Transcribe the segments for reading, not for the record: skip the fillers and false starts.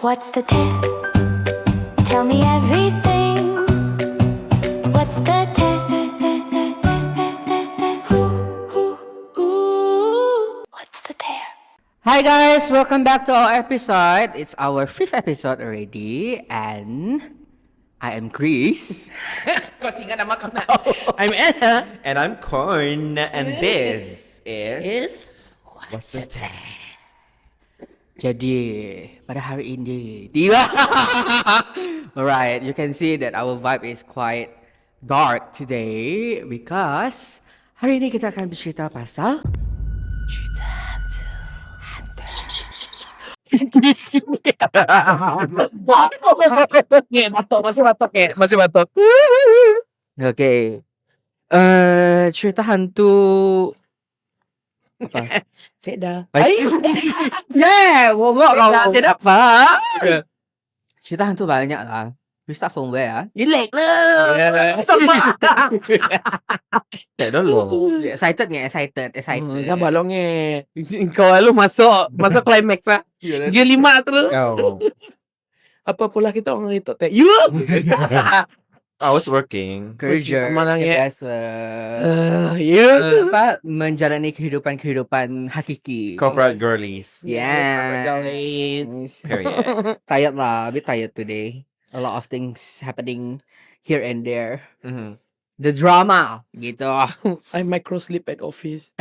What's the tale? Tell me everything. What's the tale? What's the tale? Hi guys, welcome back to our episode. It's our 5th episode already, and I am Chris. Kau singa nama kau nak. I'm Anna. And I'm Corn, and this is What's the tale? Jadi pada hari ini, tiba. Alright, you can see that our vibe is quite dark today because hari ini kita akan bercerita pasal cerita hantu. Masih batuk. Okay. Cerita hantu apa? Seda. Yeah, wongok kau. Seda. Apa? Cerita hantu banyak lah. We start from where ah? Relax lah. Sama. tak dulu. Excited. Sabar lo nge. Kau lalu masuk climax lah. Dia 5 terus. Oh, Apa pula kita orang itu teh. You. I was working. Kerja Sama lah, macam ya. biasa. You. Apa menjalani kehidupan hakiki. Corporate girlies. Yeah. Guys. Period. Tired lah, a bit tired today. A lot of things happening here and there. Mhm. The drama gitu. I micro sleep at office.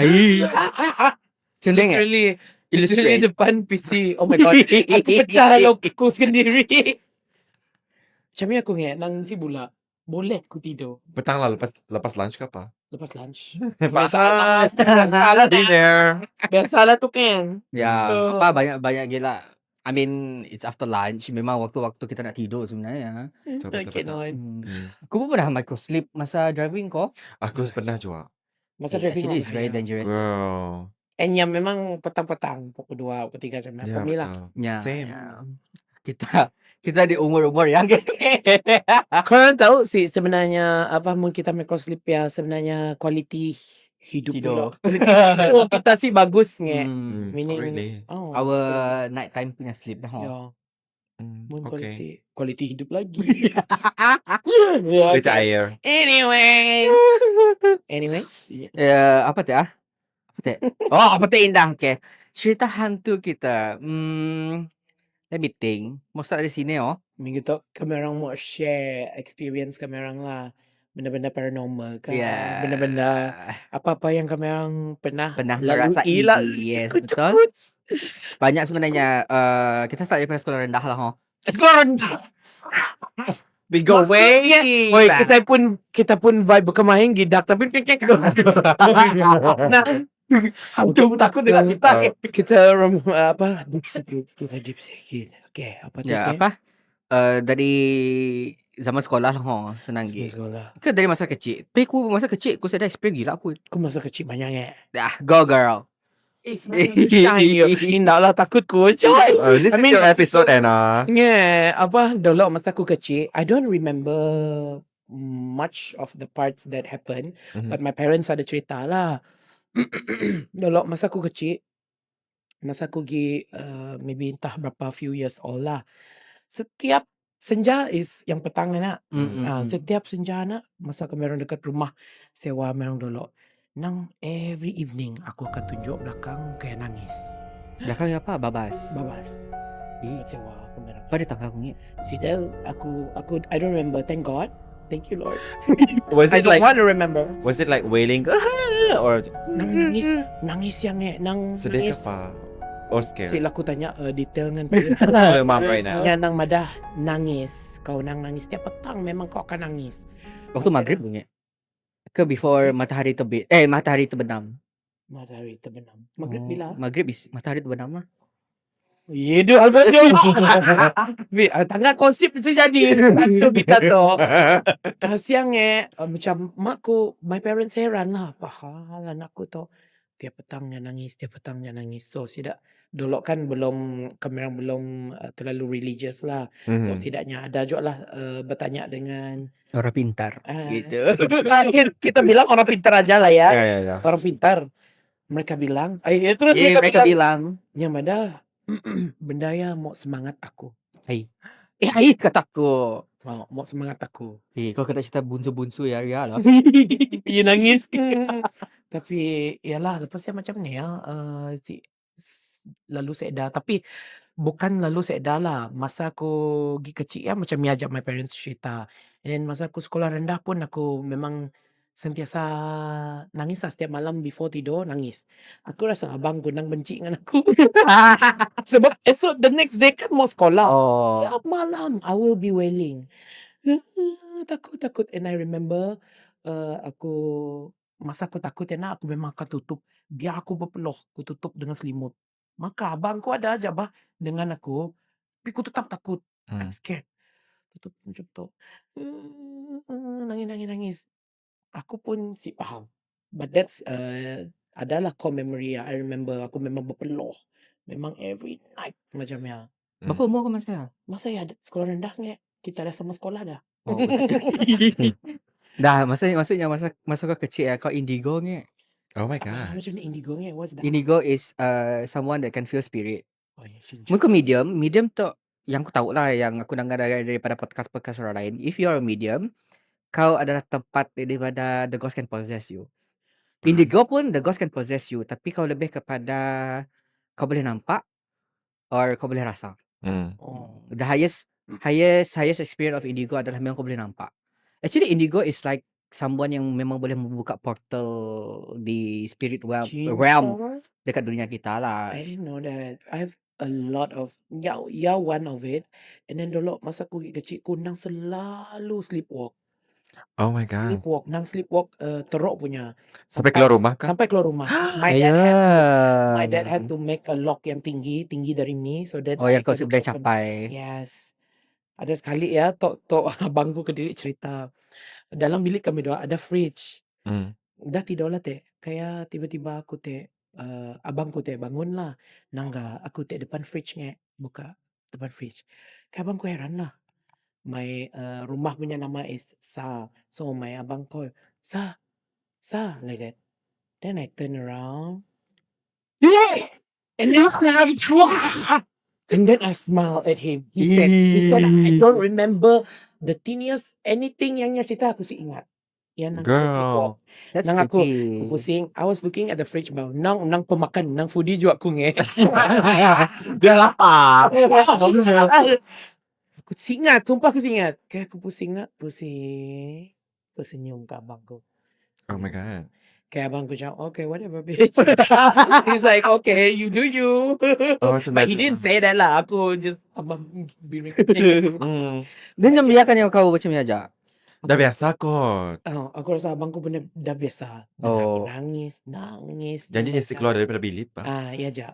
Cendeng eh? Literally Illustrate. depan PC. Oh my god. Aku pecah logo sendiri. Macam ni aku nang si bula. Boleh aku tidur Petang lah lepas lunch ke apa? lepas lunch. Biasalah. Biasalah Dinner. Biasalah tu kan. Ya, Oh. apa banyak gila. I mean, it's after lunch. Memang waktu-waktu kita nak tidur sebenarnya. Betul, I betul, cannot. Aku pun pernah micro sleep masa driving kau. Aku pernah juga. Masa Yeah, driving actually, it's very dangerous. Girl. And yang memang petang-petang pukul 2, pukul 3 macam Ya, for me lah. betul. Ya, Same. ya. Kita di umur-umur yang Korang tahu sih sebenarnya apa mun kita micro sleep ya sebenarnya quality hidup Tidur. pula. Oh, kita sih bagus nge. Hmm. Meaning Really? oh, Our nighttime punya sleep dah. ya, mun Okay. quality hidup lagi. Ya, okay. Retire. Anyways. Apa teh ah? Apa teh? Oh, apa teh indah. Okay. Cerita hantu kita. Let me think. Mau start dari sini oh. Minggu tu kami orang mau share experience kami orang lah. Benda-benda paranormal kan. Yeah. Benda-benda apa-apa yang kami orang pernah merasai. lalui lah. Yes, Cekut. betul. Banyak sebenarnya. Kita start daripada sekolah rendah lah oh. Sekolah rendah. We go way Oi, back. kita pun vibe bukan main gidak tapi nah, Hantu takut dengan kita. kita apa deep sedikit. Okay, apa tu? Ya, apa? Dari zaman sekolah lah oh. Senang gitu. Sekolah. Ke dari masa kecil. Tapi aku masa kecil aku sudah experience gila pun. Aku masa kecil banyak Go girl. shine you. Indah lah takut ku. Coy. This I is mean, your episode, Anna. Apa dulu masa aku kecil, I don't remember much of the parts that happened, Mhm. but my parents ada cerita lah. Dulu masa aku kecil, masa aku pergi maybe entah berapa few years old lah. Setiap senja is yang petang nak. Setiap senja nak masa kami orang dekat rumah sewa kami orang dulu. Nang every evening aku akan tunjuk belakang kayak nangis. Belakang apa? Babas. Babas. Sewa aku merah. Pada tangga aku ni. Situ aku I don't remember. Thank God. Thank you Lord. Was I it don't like want to remember. wailing or Nangis yang nang sedih nangis. apa? Or scared? Sila aku tanya detail dengan Oh, mom right now. yang nang madah nangis. Kau nang nangis tiap petang memang kau akan nangis. Waktu maghrib punya. Ke before matahari terbit. Matahari terbenam. Matahari terbenam. Maghrib Oh, bila? Maghrib is matahari terbenam lah. Itu Albert. Tangga konsip macam jadi. Itu kita tu. Siang macam makku, my parents heran lah. Pahal anakku tu. Tiap petangnya nangis. So tidak dulu kan kami orang belum terlalu religious lah. So Mhm. setidaknya ada juga lah bertanya dengan Orang pintar. Gitu. kita bilang orang pintar aja lah ya. Ya. Orang pintar. Mereka bilang, itu Mereka bilang. yang ada benda yang mau semangat aku. Hai. Hai Kata aku. mau semangat aku. Kau kena cerita bunsu-bunsu ya Ria lah. You nangis. Tapi yalah lepasnya macam ni ya. Lalu sedar. Tapi bukan lalu sedar lah. Masa aku pergi kecil ya macam ni ajak my parents cerita. And then masa aku sekolah rendah pun aku memang sentiasa nangis lah. Setiap malam before tidur nangis. Aku rasa abang Gunang benci dengan aku. Sebab esok the next day kan mau sekolah. Oh. Tiap malam I will be wailing. Takut. And I remember aku masa aku takut ya nak aku memang akan tutup. Biar aku berpeluh, aku tutup dengan selimut. Maka abangku ada aja bah dengan aku. Tapi aku tetap takut. I'm scared. Tutup macam tu. Nangis. Aku pun si faham. But that's adalah core memory ya. I remember aku memang berpeluh. Memang every night macamnya. Berapa umur kau masa? Masa ya sekolah rendah nge. Kita dah sama sekolah dah. Oh, dah, maksudnya masa kau kecil ya, kau indigo ni. Oh my Ah, god. macam ni indigo nge. What's that? Indigo is someone that can feel spirit. Oh, ya, Mungkin medium tu yang aku tahu lah, yang aku dengar daripada podcast orang lain. If you are a medium, kau adalah tempat daripada the ghost can possess you. Indigo pun the ghost can possess you, tapi kau lebih kepada kau boleh nampak or kau boleh rasa. Oh. The highest experience of indigo adalah memang kau boleh nampak. Actually indigo is like someone yang memang boleh membuka portal di spirit realm dekat dunia kita lah. I didn't know that. I have a lot of one of it. And then dulu masa aku kecil aku nang selalu sleepwalk. Oh my god. Nang sleepwalk teruk punya. Sampai keluar rumah kah? Sampai keluar rumah. My dad had to make a lock yang tinggi dari me so that Oh, yang I kau can boleh open. capai. Yes. Ada sekali ya tok abangku ke diri cerita. Dalam bilik kami dua ada fridge. Dah tidur lah teh. Kayak tiba-tiba aku teh abangku teh bangun lah. Nangga aku teh depan fridge nge. Buka depan fridge. Kayak abangku heran lah. My rumah punya nama is Sa. So my abang call Sa like that. Then I turn around. And then I smile at him. He said I don't remember the teeniest anything yang dia cerita aku sih ingat. Yang nang sleepwalk. That's Nang aku creepy. pusing. I was looking at the fridge bawah. Nang pemakan, nang foodie juga aku nge. Dia lapar. Aku singat, sumpah aku singat. Kayak aku pusing. Aku senyum ke abangku. Oh my god. Kayak abangku cakap, okay, whatever, bitch. He's like, okay, you do you. Oh, it's But he magic. didn't say that lah. Aku just abang biring. Dia yang biarkan yang kau macam ni aja. Dah biasa kot. Aku rasa abangku pun dah biasa. Dan aku nangis. Janji mesti keluar daripada bilik pak. Iya aja.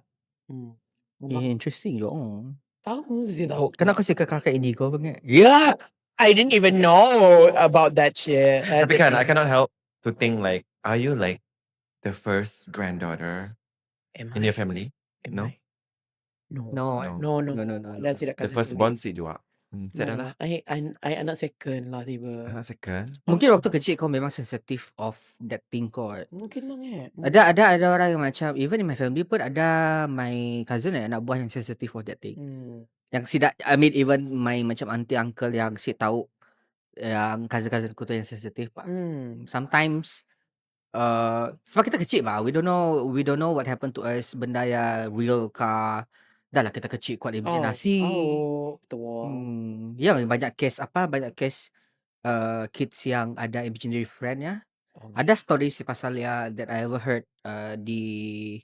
Interesting jo. Tahu sih tahu. Kenapa kau suka kakak indigo banget? Yeah. I didn't even know about that shit. Tapi kan, I cannot help to think like, are you like the first granddaughter in your family? No? No. No. Dan tidak The firstborn si juga. Sedar lah. I anak second lah tiba. Anak second. Mungkin waktu kecil kau memang sensitive of that thing kot. Mungkin lah Ada orang yang macam, even in my family pun ada my cousin anak buah yang sensitive of that thing. Yang tidak, I mean even my macam auntie uncle yang si tahu yang cousin ku tu yang sensitive pak. Sometimes sebab kita kecil bah, we don't know what happened to us, benda yang real kah. Dah lah kita kecil kuat imajinasi. Betul. Yang banyak case kids yang ada imaginary friend ya. Ada story si pasal ya that I ever heard di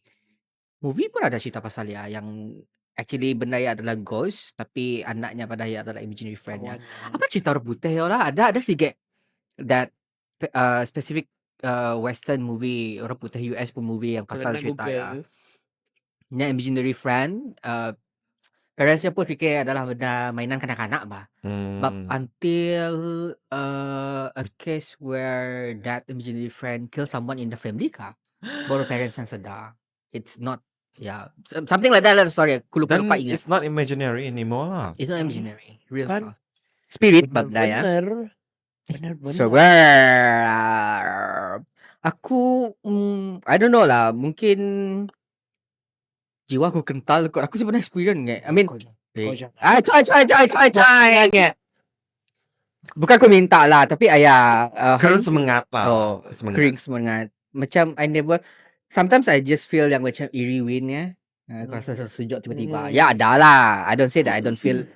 movie pun ada cerita pasal ya yang actually benda ya adalah ghost tapi anaknya pada ya adalah imaginary friend ya. Apa cerita orang putih ya lah? Ada sikit that specific western movie, orang putih US pun movie yang pasal cerita ya. Yang imaginary friend parentsnya pun fikir adalah benda mainan kanak-kanak bah. But until a case where that imaginary friend kill someone in the family kah, baru parents yang sedar. It's not something like that lah story. Aku lupa Then ingat. it's not imaginary anymore lah. It's not imaginary, real Kan? stuff. Spirit benda ya. Bener. So aku I don't know lah, mungkin jiwa aku kental kot. Aku sebenarnya experience I mean Kau Eh. jangan. Coy. Jangan. Bukan aku minta lah, tapi ayah Kau semangat lah. oh, Kau semangat. kering semangat. Macam I never, sometimes I just feel yang macam eerie wind ya. Aku rasa sejuk tiba-tiba. Ya ada lah. I don't say that I don't feel.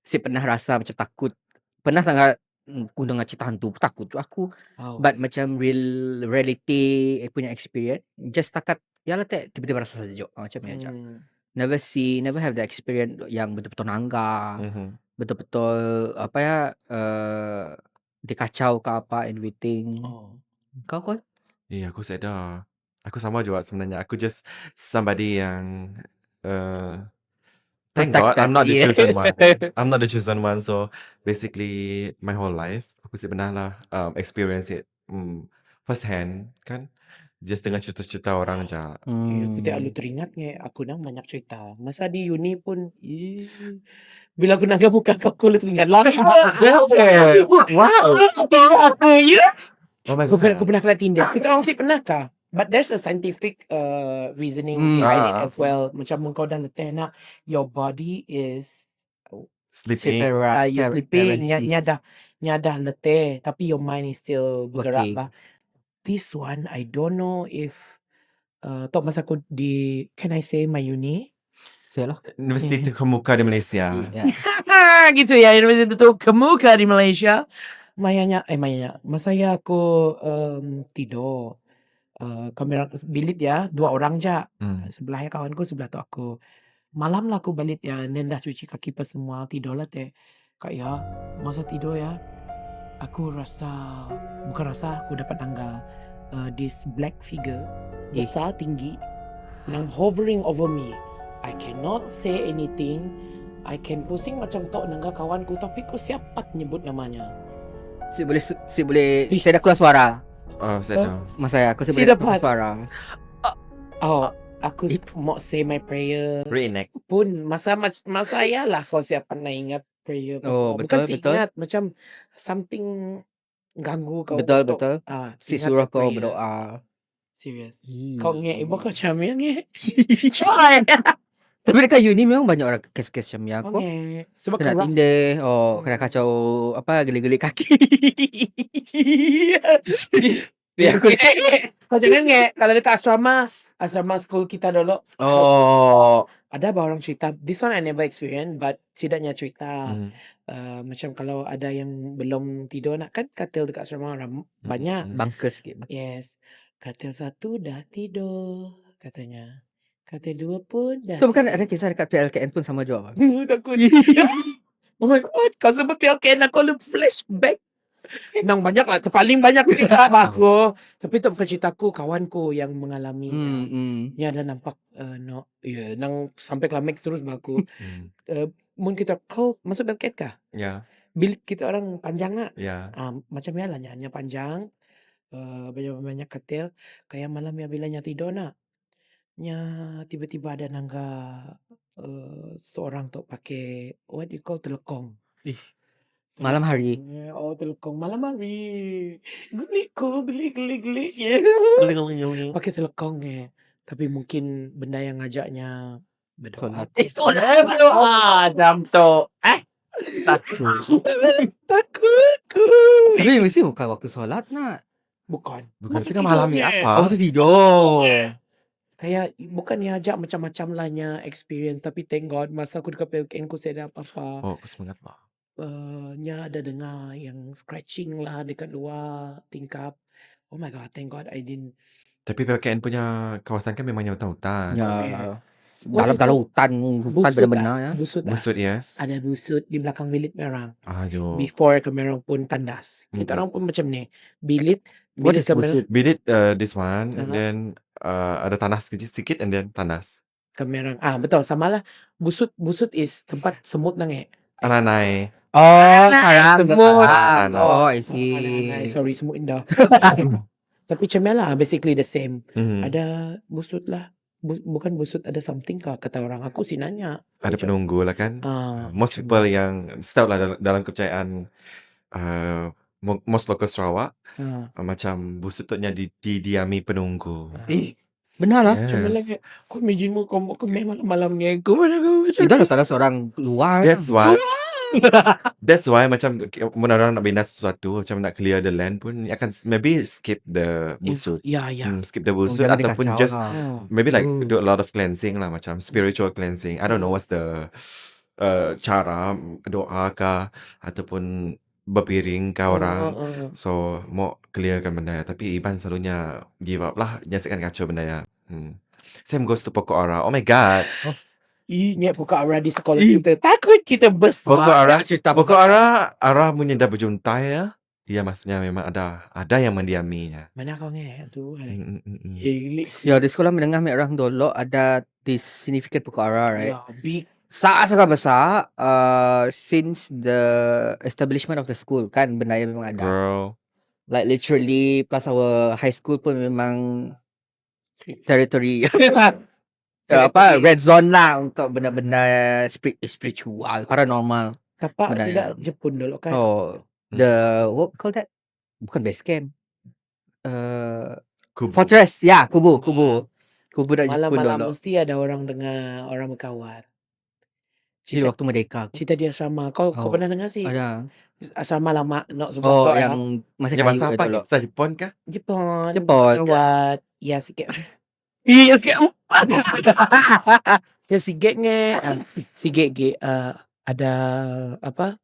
Si pernah rasa macam takut. Pernah sangat aku dengar cerita hantu takut tu aku. Oh. But macam reality punya experience, just takat ya lah tiba-tiba rasa sejuk. Macam ni aja. Never have the experience yang betul-betul nangga. Betul-betul apa ya dikacau ke apa everything. Oh. Kau kau? Aku sedar. Aku sama juga sebenarnya. Aku just somebody yang thank God I'm not the chosen one. I'm not the chosen one. So basically my whole life aku pernah lah experience it first hand kan. Just dengar cerita-cerita orang je. Aku tak lalu teringat aku nang banyak cerita. Masa di uni pun bila aku nangga muka kau lu teringat lah. Wow. Aku ya. Oh my Aku God. pernah kena tindak. Kita orang sih pernah kah? But there's a scientific reasoning behind it as well. Macam kau dah letih nak, your body is Sleeping. you sleeping, nya dah letih, tapi your mind is still bergerak Working. bah. This one I don't know if tok masa aku di, can I say my uni? Saya lah. Universiti Terkemuka di Malaysia. Gitu ya, Universiti Terkemuka di Malaysia. Mayanya masa ya aku tidur kamera bilik ya, 2 orang je. Sebelahnya kawanku, sebelah tu aku. Malam lah aku balik ya, dan dah cuci kaki pas semua, tidur lah teh. Kak ya, masa tidur ya, aku aku dapat tangga this black figure besar tinggi yang hovering over me. I cannot say anything. I can pusing macam tok nangga kawanku, tapi ku siapat nyebut namanya. Si boleh saya dah keluar suara. Sedar. Masa aku Si boleh dapat. keluar suara. Aku mau say my prayer Reenact. pun masa ya lah kau siapa nak ingat prayer pas Oh, bukan betul. ingat macam something ganggu kau Betul. untuk, Si ingat surah the kau prayer. berdoa. Serius. Kau ibu kau macam yang Tapi dekat uni memang banyak orang kes-kes macam yang aku. sebab Kena keras. tindih, kena kacau apa gelik-gelik kaki. Biar aku Kau jangan kalau dekat asrama school kita dulu. Ada orang cerita, this one I never experience, but setidaknya cerita macam kalau ada yang belum tidur nak kan katil dekat asrama orang banyak. bangkes gitu. Yes. Katil 1 dah tidur katanya. Katil 2 pun dah. Itu bukan ada kisah dekat PLKN pun sama juga. Takut. Oh my God, kau sebut PLKN aku lu flashback. Nang banyak lah, paling banyak cerita aku. Tapi itu bukan ceritaku, kawanku yang mengalami. Ya ada nampak nang sampai climax terus baku. Mungkin kita kau masuk PLKN kah? Ya. Bilik kita orang panjang tak? Ya. Macam ya lah hanya panjang. Banyak katil. Kayak malam ya bilanya tidur nak. Nya tiba-tiba ada nangga seorang tu pakai what you call telekong. Malam hari. Telekong malam hari. Gelik. Ya. Pakai telekong Tapi mungkin benda yang ngajaknya berdoa. Solat. Adam tu. Takut. Tapi mesti bukan waktu solat nak. Bukan. Tengah malam ni apa? Waktu tidur. Kayak bukan ajak macam-macam lahnya experience, tapi thank God masa aku dekat PLKN aku saya ada apa-apa. Aku semangat lah. Nya ada dengar yang scratching lah dekat luar tingkap. Oh my God, thank God I didn't. Tapi PLKN punya kawasan kan memangnya hutan-hutan. Ya. Dalam hutan benar-benar ya. Busut lah. Busut, yes. Ada busut di belakang bilik merang. Aduh. Before kemerang pun tandas. Kita orang pun macam ni. Bilik What is kemerang. busut? Bilik this one and then ada tandas sikit and then tandas. Kemerang. Betul sama lah. Busut is tempat semut nang Ananai. Sarang semut. I see. Sorry, semut indah. Tapi macam lah, basically the same. Ada busut lah. Bukan busut, ada something kah kata orang. Aku sih nanya. Ada penunggu lah kan. Most macam people yang setahu lah dalam kepercayaan most local Sarawak macam busut tu didiami penunggu. Benar lah. Macam mana Yes. kau imagine mo kau malam-malam ngego mana kau macam Itu adalah seorang luar. That's why That's why macam mun orang nak bina sesuatu, macam nak clear the land pun akan maybe skip the busut. Ya, ya. Skip the Oh, busut jangan ataupun dikacau just lah. maybe like Hmm. do a lot of cleansing lah, macam spiritual cleansing. I don't know what's the cara doa kah ataupun berpiring kah orang. So mau clearkan benda ya. Tapi Iban selalunya give up lah, jangan kacau benda ya. Same goes to pokok ara. Oh my god. Ingat buka arah di sekolah kita. Takut kita besar. Pokok ara, cerita pokok ara punya dah berjuntai ya. Iya maksudnya memang ada yang mendiaminya. Mana kau nge? Tu. Mm. Ya, di sekolah menengah mek orang dulu ada this significant pukara, right? Ya, big. Sangat besar since the establishment of the school kan benda yang memang ada. Girl. Like literally plus our high school pun memang territory apa red zone lah untuk benda-benda spiritual, paranormal. Tapak Benda tidak yang- Jepun dulu kan. Oh, the what we call that? Bukan base camp. Kubu. Fortress, ya, kubu dak Jepun Malam-malam dulu. mesti ada orang dengar orang berkawan. Di waktu merdeka. Cerita di asrama. Kau Oh, pernah dengar sih? Ada. Asrama lama nak sebut Oh, kau yang masih Yang kayu masa apa? dulu. Kisah Jepun kah? Jepun. Jepun. What? Ya sikit. Iya sikit. Ya sikit nge. Sikit ge ada apa?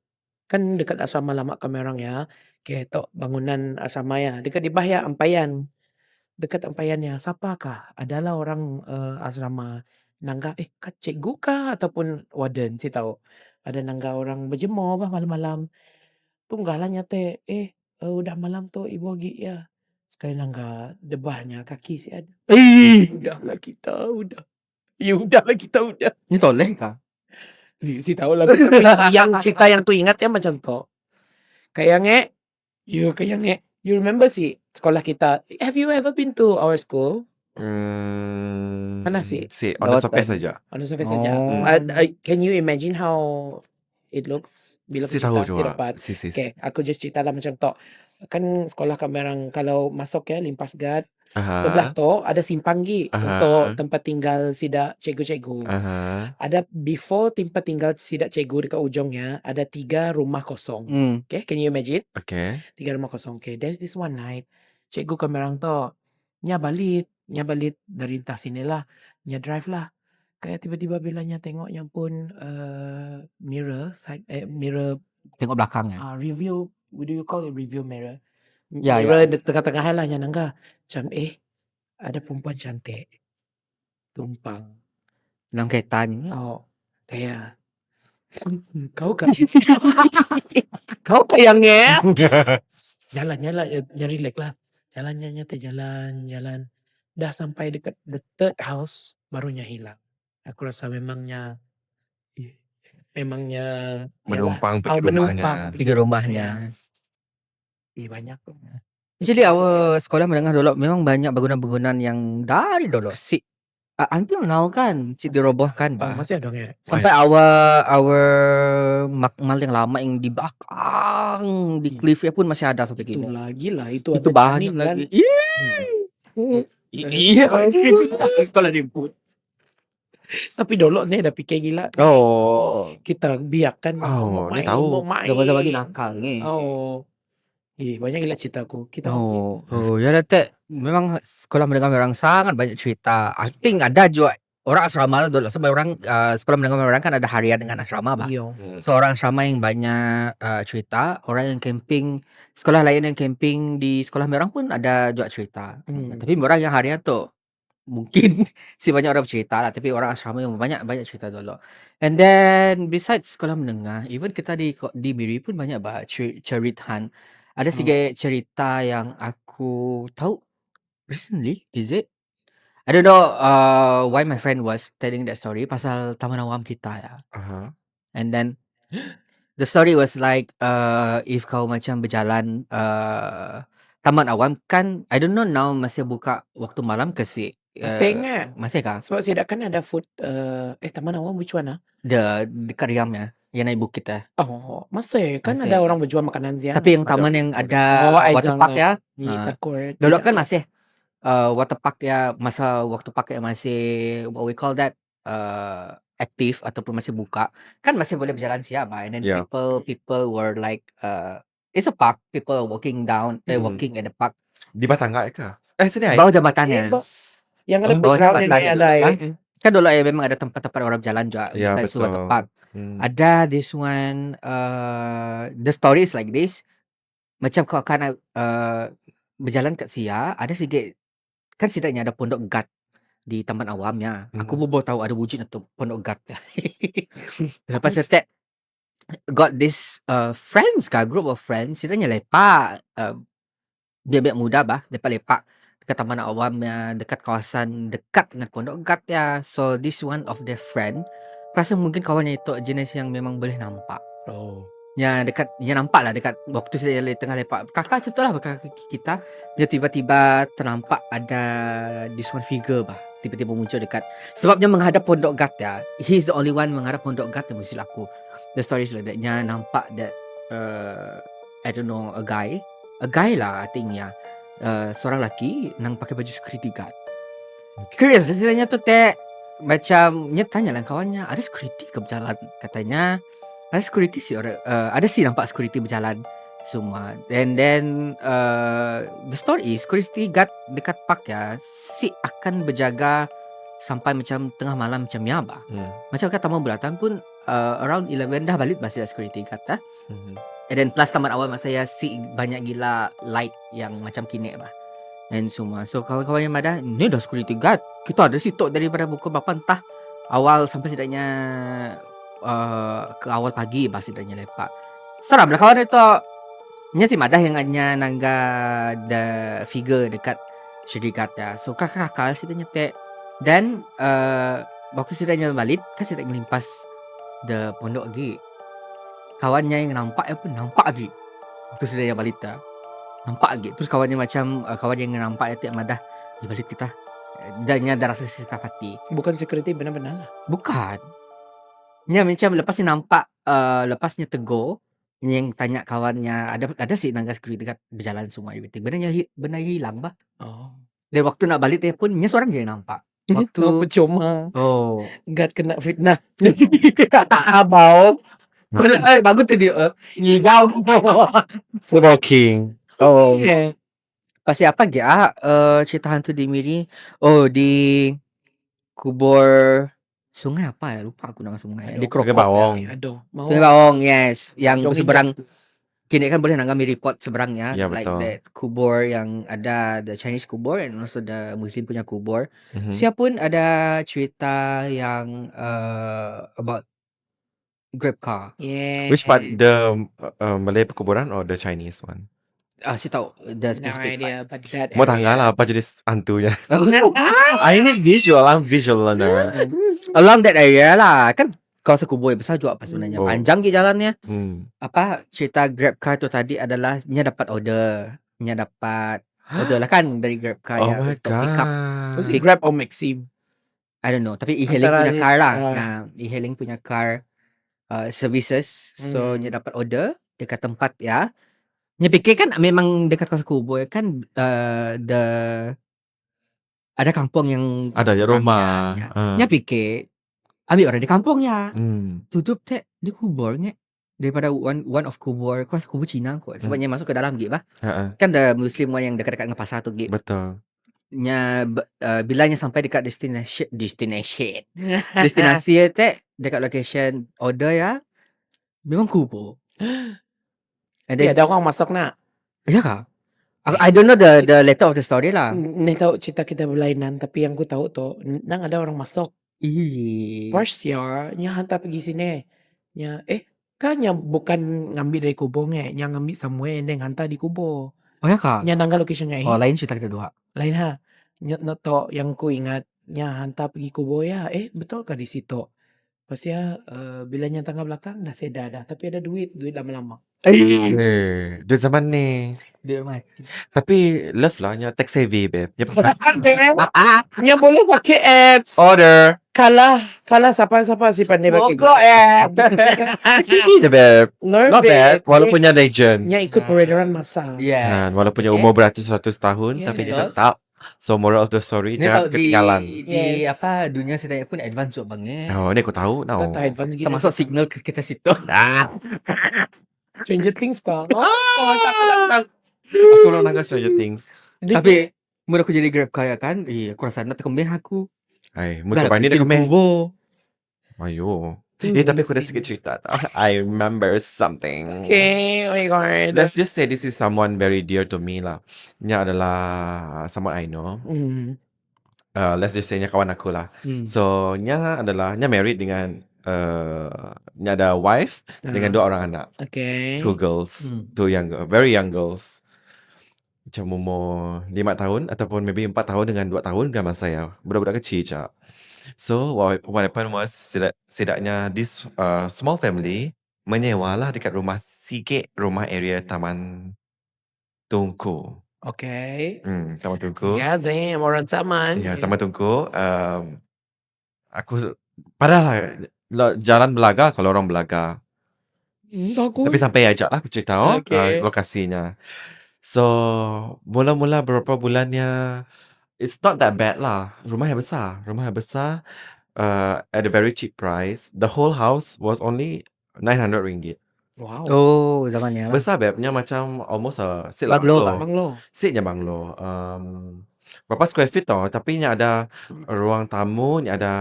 Kan dekat asrama lama kami orang ya. Ketok bangunan asrama ya. Dekat di Bahaya Ampayan. Dekat Ampayannya. Siapakah? Adalah orang asrama nangga kah cikgu kah ataupun warden saya tahu. Ada nangga orang berjemur bah malam-malam. Tunggalah nyate udah malam tu ibu pergi ya. Sekali nangga debahnya kaki si ada. Udahlah kita udah. Ya udahlah kita udah. Ini toleh kah? Si tahu lah. Yang cerita yang tu ingat ya macam tu. Kayak nge. You remember sih sekolah kita. Have you ever been to our school? Mana sih? Si on the surface Lautan. saja. On the surface saja. Oh. Can you imagine how it looks bila Si kita tahu si juga. dapat? Si. Okay, aku just cerita lah macam tu. Kan sekolah kami orang kalau masuk ya Limpas Guard Aha. sebelah tu ada simpang gi Aha. untuk tempat tinggal sidak cikgu-cikgu. Aha. Ada before tempat tinggal sidak cikgu dekat ujungnya ada 3 rumah kosong. Okay, can you imagine? Okay. 3 rumah kosong. Okay, there's this one night cikgu kami orang tu nya balik dari entah sini lah, nya drive lah. Kayak tiba-tiba bilanya tengoknya pun mirror mirror Tengok belakangnya. review, what do you call it, review mirror? Ya, Mirror di tengah-tengah lah yang nangga. Macam ada perempuan cantik tumpang. Dalam kereta ni. Oh, kayak kau kan kau kayak nge jalan relax lah. Jalannya jalan. Dah sampai dekat the third house barunya hilang. Aku rasa memangnya Menumpang yalah. pergi Menumpang rumahnya. Pergi rumahnya. banyak tu. Actually our sekolah menengah dulu memang banyak bangunan-bangunan yang dari dulu until now kan dirobohkan bah. Masih ada nge. Sampai our makmal yang lama yang di belakang di cliff pun masih ada sampai Itu gini. lagi lah itu Itu ada banyak janin kan. lagi. Iya. Sekolah ribut. Tapi dulu ni dah fikir gila. Oh, Kita biarkan Oh, ni main, tahu. main. zaman-zaman lagi nakal ni. Oh. Banyak gila cerita aku. Kita Ya Datuk. Memang sekolah menengah orang sangat banyak cerita. I think ada juga orang asrama dulu. Sebab orang sekolah menengah orang kan ada harian dengan asrama bah. Iya. So orang asrama yang banyak cerita. Orang yang camping, sekolah lain yang camping di sekolah merang pun ada juga cerita. Tapi orang yang harian tu mungkin si banyak orang bercerita lah. Tapi orang asrama yang banyak cerita dulu. And then besides sekolah menengah, even kita di Miri pun banyak bah ceritaan. Ada sikit cerita yang aku tahu recently, is it? I don't know why my friend was telling that story pasal Taman Awam kita ya. Aha. And then the story was like if kau macam berjalan Taman Awam kan, I don't know now masih buka waktu malam ke si? Masih ingat. Masih kah? Sebab saya kan ada food Taman Awam which one ah? Dekat Riamnya, yang naik bukit Oh, masih kan Masih. ada orang berjual makanan siang. Tapi yang taman yang ada water park ya. takut. Dulu kan masih water park ya masa waktu park yang masih what we call that aktif ataupun masih buka, kan masih boleh berjalan siap and then Yeah. people were like it's a park, people are walking down, walking at the park. Di Batangai kah? Sini ai. Bawah jambatannya. Yang ada Oh, Bawah background yang jambatan. ada Kan dulu memang ada tempat-tempat orang berjalan juga Ya, besides water betul. park. Ada this one the story is like this. Macam kau akan berjalan kat Sia, ada sikit kan setidaknya ada pondok Gat di taman awamnya. Aku baru tahu ada wujud itu pondok Gat. Lepas tu got this friends kah, group of friends, setidaknya lepak biar-biar muda lepak-lepak dekat taman awamnya, dekat kawasan dekat dengan pondok Gat ya. So this one of their friend, aku rasa mungkin kawannya itu jenis yang memang boleh nampak. Oh. Ya dekat, ya nampak lah dekat waktu saya tengah lepak. Kakak macam tu lah kakak kita. Dia tiba-tiba ternampak ada this one figure tiba-tiba muncul dekat. Sebabnya menghadap pondok Gat ya. He's the only one menghadap pondok Gat yang mesti laku. The story is like that. Nya nampak that I don't know, a guy lah I think ya. Seorang lelaki nang pakai baju security guard. Curious istilahnya tu macam nya tanya lah kawannya, ada security ke berjalan? Katanya ada security sih ada sih nampak security berjalan semua. And then the story is security guard dekat park ya si akan berjaga sampai macam tengah malam macam ya Macam kat taman bulatan pun around 11 dah balik masih ada security guard And then plus taman awal masa saya si banyak gila light yang macam kinek and semua. So kawan-kawan yang ada ni dah security guard. Kita ada situ daripada pukul berapa entah awal sampai setidaknya ke awal pagi setidaknya lepak. Seram lah kawan itu. Nya si madah yang hanya nangga the figure dekat syarikat ya. So kakak setidaknya dan waktu setidaknya balik kan setidaknya limpas the pondok lagi. Kawannya yang nampak pun nampak lagi. Waktu setidaknya balik nampak lagi. Terus kawannya macam kawan yang nampak tiap madah di balik kita. Dan nya ada rasa sesapati. Bukan security benar-benar lah. Bukan. Nya macam lepasnya nampak lepasnya tegur yang tanya kawannya ada sih nangga security dekat berjalan semua everything. Benar hilang Oh. Dan waktu nak balik pun nya seorang je yang nampak. Waktu percuma. oh God kena fitnah. Abau. bagus tu dia ngigau. Smoking. Oh. Pasti apa cerita hantu di Miri? Oh, di kubur sungai apa ya? Lupa aku nama sungai. Di Sungai Krokot. Bawong. Aduh. Sungai Bawong, yes. Yang Jong seberang. Kini kan boleh nangga report seberang ya. Ya, Like betul. that kubur yang ada the Chinese kubur and also the Muslim punya kubur. Mhm. Siapa pun ada cerita yang about Grab car. Yeah. Which part, the Malay perkuburan or the Chinese one? Si tahu the No specific idea but that Mau tangga lah apa jenis hantunya. I need visual, I'm visual learner. Along that area lah. Kan kawasan kubur yang besar juga apa sebenarnya. Oh. Panjang ke jalannya. Hmm. Apa cerita Grab car tu tadi adalah nya dapat order. Nya dapat order lah kan dari Grab car Oh ya my untuk pick up. Was god. it Grab or Maxim? I don't know. Tapi e-hailing Antara punya car lah. this, E-hailing punya car services. So nya dapat order dekat tempat ya. Nya fikir kan memang dekat kawasan kubur kan ada kampung yang Ada je rumah. Nya fikir ambil orang di kampung ya. Hmm. Tutup di kuburnya daripada one of kubur kau rasa kubur Cina kot sebabnya masuk ke dalam gitu kan the Muslim one yang dekat-dekat dengan pasar tu gitu Betul. nya bilanya sampai dekat destinasi dekat location order ya memang kubur and Ya, then ada orang masuk nak. ya kah I don't know the letter of the story lah. Ni tahu cerita kita berlainan tapi yang ku tahu tu nang ada orang masuk. First year nya hantar pergi sini. Nya kan nya bukan ngambil dari kuburnya, nya ngambil somewhere and then hantar di kubur. Oh ya kah Nya nanggal locationnya lain cerita kita dua lain ha. Nya to yang ku ingat nya hantar pergi kubur ya. Betul kah di situ? Pas ya bila nya tangga belakang dah sedar dah tapi ada duit lama-lama. Duit zaman ni. dia mati Tapi love lah nya tech savvy babe. Nya boleh pakai apps. Order. Kalah siapa si pandai pakai. Savvy je babe. Not bad. Walaupun punya nya legend. nya ikut peredaran masa. yes Kan, walaupun nya umur beratus-ratus tahun Yeah, tapi dia yes. tetap So moral of the story, Ni jangan tahu ketinggalan. di Yes. apa dunia sedaya pun advance so banget. Oh, ni aku tahu Tak tau. advance gila. Termasuk signal ke kita situ. Stranger Things ka. Oh, takut datang. Aku belum nangka Stranger Things. Tapi mula aku jadi Grab kaya kan, aku rasa nak terkemih aku. Ay, muka bani dah kemeh. Ayo. Tapi aku dah sikit cerita tau. I remember something. Okay, oh my god. Let's just say this is someone very dear to me lah. Nya adalah someone I know. Let's just say nya kawan aku lah. So nya married dengan nya ada wife dengan 2 orang anak. Okay. 2 girls, 2 very young girls. Macam umur 5 tahun ataupun maybe 4 tahun dengan 2 tahun dengan saya. Budak-budak kecil je. So what happened was setidaknya this small family menyewalah dekat rumah sikit, rumah area Taman Tunku. Okay. Taman Tunku. Yeah, damn, orang zaman. Ya, Taman Tunku. Aku padahal jalan Belaga kalau orang Belaga. Takut. Tapi sampai ajak lah aku cerita Okay. lokasinya. So mula-mula beberapa bulannya it's not that bad lah. Rumah yang besar. At a very cheap price. The whole house was only 900 ringgit. Wow. Oh, zamannya lah. Besar babnya macam almost sit lah Banglo banglo. Banglo. Sitnya banglo. Berapa square feet tau. Tapi nya ada ruang tamu, nya ada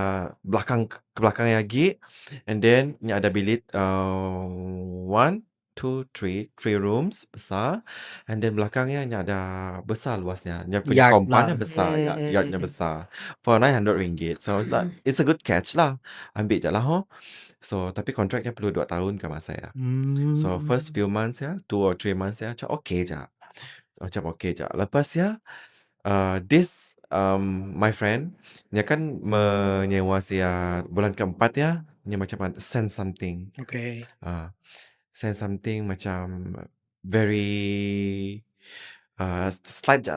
ke belakang lagi. And then nya ada bilik 1, 2, 3 rooms besar. And then belakangnya nya ada besar luasnya. Nya punya Yard compoundnya lah. besar. Yardnya besar. For 900 ringgit. So it's like, it's a good catch lah. Ambil je lah So tapi kontraknya perlu 2 tahun ke masa saya. So first few months 2 or 3 months macam okay je. Lepas this my friend dia kan menyewa saya bulan keempat dia macam send something. Okay. Send something macam very slight je.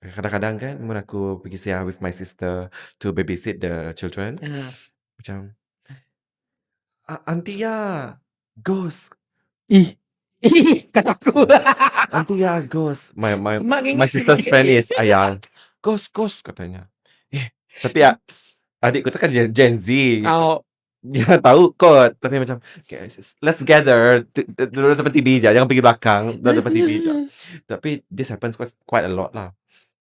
Kadang-kadang kan when aku pergi saya with my sister to babysit the children, macam auntie ghost. Kataku. Auntie ghost. My Semakin- sister's friend is ayah. Ghost katanya. Tapi adikku tu kan Gen Z. Oh, Dia tahu kot. Tapi macam okay, let's gather. Duduk depan TV je. Jangan pergi belakang. Duduk depan TV je. Tapi this happens quite a lot lah.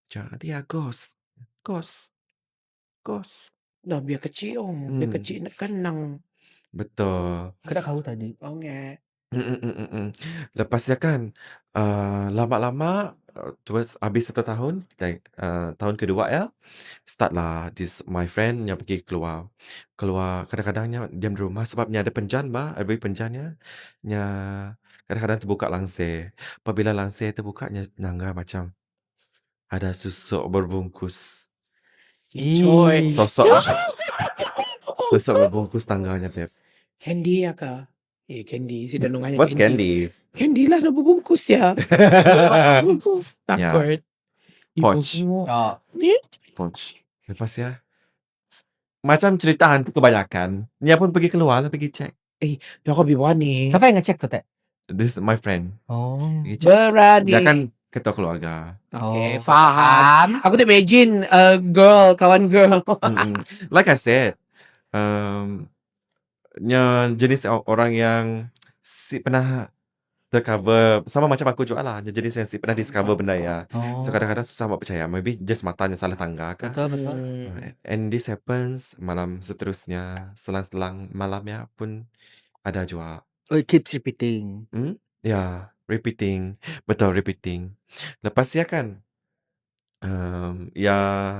Macam auntie ghost. dah biar kecil Biar kecil nak kenang. Betul. Kena tahu tadi. Oh, nge. Lepas kan lama-lama towards habis 1 tahun tahun kedua start lah this my friend yang pergi keluar kadang-kadangnya diam di rumah sebabnya ada penjan every penjannya nya kadang-kadang terbuka langsir apabila langsir terbukanya nangga macam ada susuk berbungkus Coy. sosok berbungkus tangganya beb. Candy ya kak? Candy. Si danungannya What's candy? Candy lah, nabubungkus ya. Takut. Pouch. Oh. Pouch. Lepas macam cerita hantu kebanyakan. Dia pun pergi keluar lah, pergi cek. Ya kau berani. Siapa yang ngecek tu, Teh? This is my friend. Oh. Pergi cek. Berani. Dia kan ketua keluarga. Okay, faham. Aku tu imagine kawan girl. Like I said, jenis orang yang pernah tercover sama macam aku juga lah. Jenis yang pernah discover benda So kadang-kadang susah buat percaya. Maybe just matanya salah tangga kah? Betul. And this happens malam seterusnya. Selang-selang malamnya pun ada juga. Oh, it keeps repeating. Repeating. Betul, repeating. Lepas kan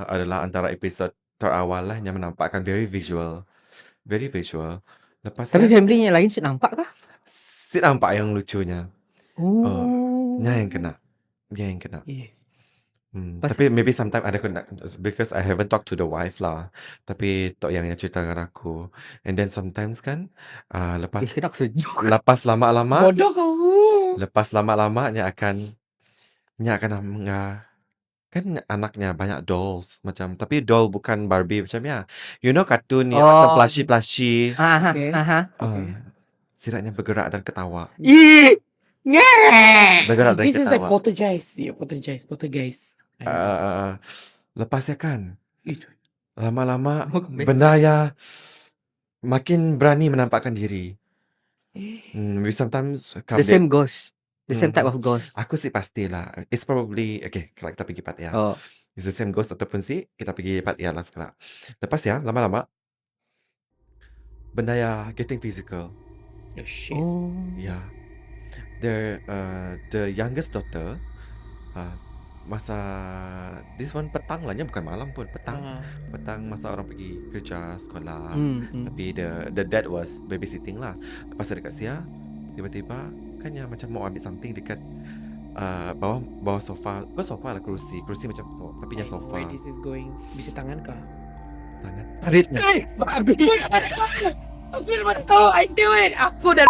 adalah antara episod terawal lah yang menampakkan very visual. Lepas Tapi family yang lain sih nampak kah? nampak yang lucunya. Oh. Nya yang kena. Yeah. Tapi maybe sometimes ada kena because I haven't talked to the wife lah. Tapi tok yang cerita dengan aku. And then sometimes kan Kena sejuk. lepas lama-lama Bodoh kau. nya akan kan anaknya banyak dolls macam tapi doll bukan Barbie macam you know kartun macam plushie Okay. setidaknya bergerak dan ketawa Ih. bergerak dan This is like ketawa poltergeist. Yeah, poltergeist. Lepas ya kan, Itu. lama-lama Mau komen? benda ya makin berani menampakkan diri. Eh. We sometimes The same ghost. The same type Mhm. of ghost. Aku sih pastilah. It's probably okay, kalau kita pergi Pattaya. Oh. It's the same ghost ataupun sih kita pergi Pattaya lah sekarang. Lepas ya, lama-lama benda ya getting physical. Oh shit. Oh. Yeah. The youngest daughter masa this one petang lah, bukan malam pun, petang. Ah. Petang masa orang pergi kerja, sekolah. Mm. Tapi the dad was babysitting lah. Lepas dekat sia, tiba-tiba kan yang macam mau ambil something dekat bawah sofa. Bukan sofa lah, kerusi macam tu. Tapi I yang know sofa. where this is going. Bisa tangan kah? Tangan. Tarik. Babi. Aku mana tahu. I knew it. Aku dah